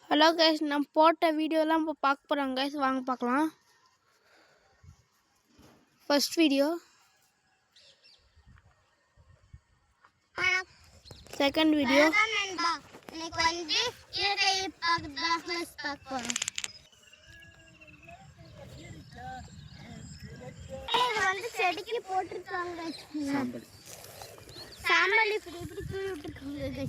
Hello guys, நம்ம போட்ட வீடியோலாம் இப்போ பார்க்க போகிறோம் கைஸ். வாங்க பார்க்கலாம். ஃபர்ஸ்ட் வீடியோ, செகண்ட் வீடியோ, இன்னைக்கு வந்து இயற்கை பார்க்க போறோம். இது வந்து செடிக்கு போட்டிருக்காங்க. சாம்பல் இப்படி இப்படி தூவி விட்டுருக்காங்க.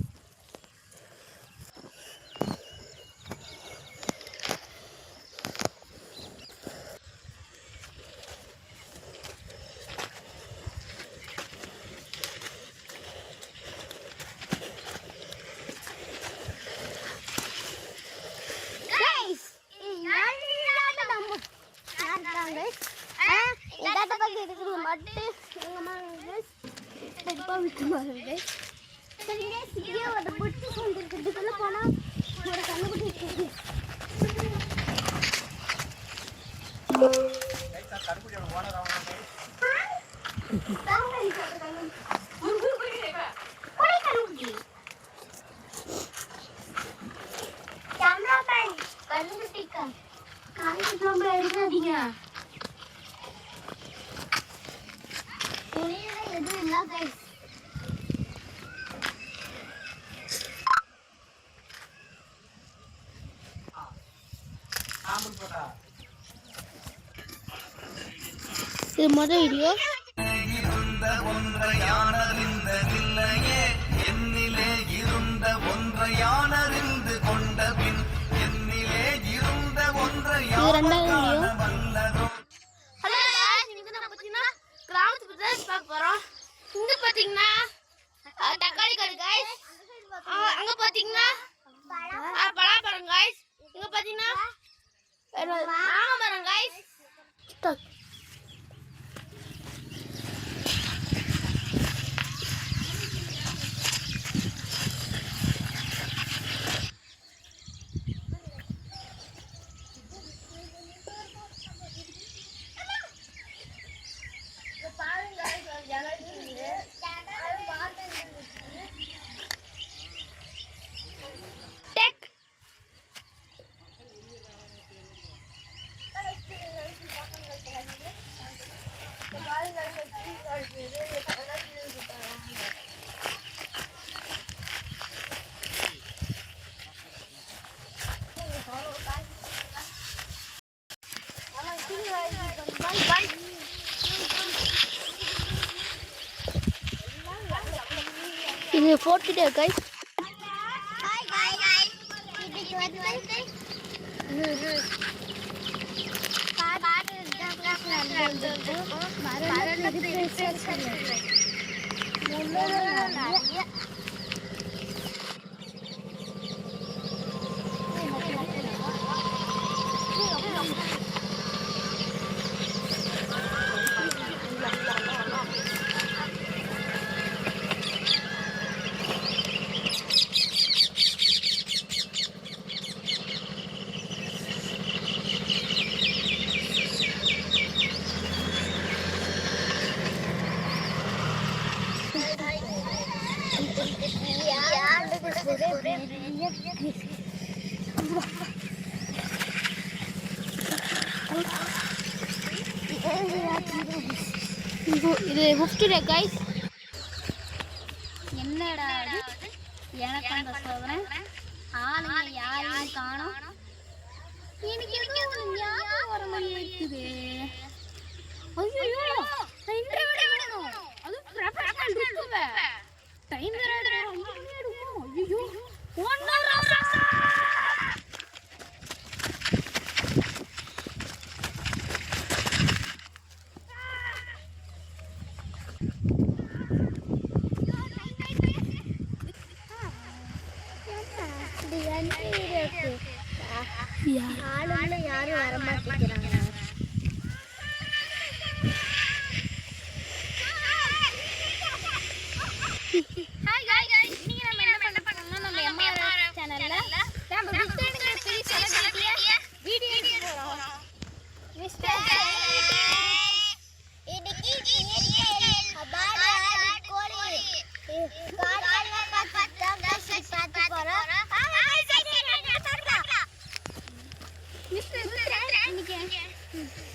இது முதல் வீடியோ. இது ரெண்டாவது வீடியோ. இங்க பாத்தீங்கன்னா தக்காளி கடை கைஸ், அங்க பாத்தீங்கன்னா பலாப்பழம் கைஸ், இங்க பாத்தீங்கன்னா மாமரம் கைஸ். இது போட்டுட்டே கைஸ். இது 50 டே கைஸ். என்னடா எனக்கு அந்த சோதனை ஆளுங்க யாரையும் காணோம். எனக்கு ஞாபகம் வர மாதிரி இருக்குது. ஐயோ டைம் வேணும். அது ப்ரொஃபஷனல் இருக்குவே. டைம் வேற எடுக்கும். ஐயோ 1 hour. ஆளுங்கள யாரும் வர மாட்டேங்கிறாங்க. ஹாய் गाइस, இன்னைக்கு நம்ம என்ன பண்ண போறோம்னா நம்ம எம்ஆர் சேனல்ல நம்ம பிரிட்டனுக்கு பெரிய செலிபிரிட்டியா வீடியோ எடுக்க போறோம். மிஸ்டர் இன்னைக்கு ஹபாட் கோலி கார்ல பாத்து போறோம்.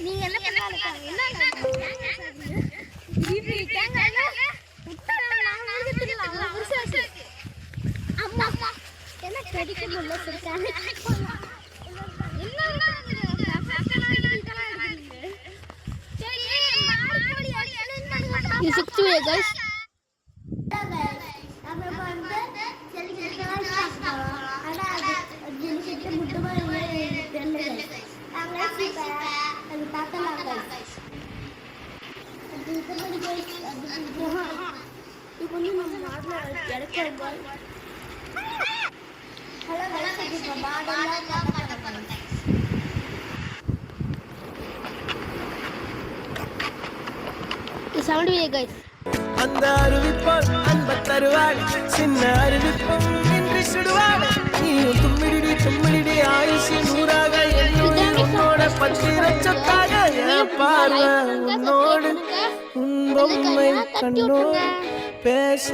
நீங்க என்ன பண்ணலாம் இப்படி தேங்காய்ல அம்மா அம்மா என்ன கடிக்க முடியல சொல்றாங்க இது 60 way guys. It's 70 way guys. அந்த அருவிப்போல் அன்ப தருவாள் சின்ன அருவிப்பும் நின்று சுடுவாள் நீயும் தும்மிடி ஆயுசு நூறாக என்னுடைய உன்னோட பத்திர சொத்தாக என் பார்வை உன்னோடு உன் பொம்மை கண்ணோடு பேச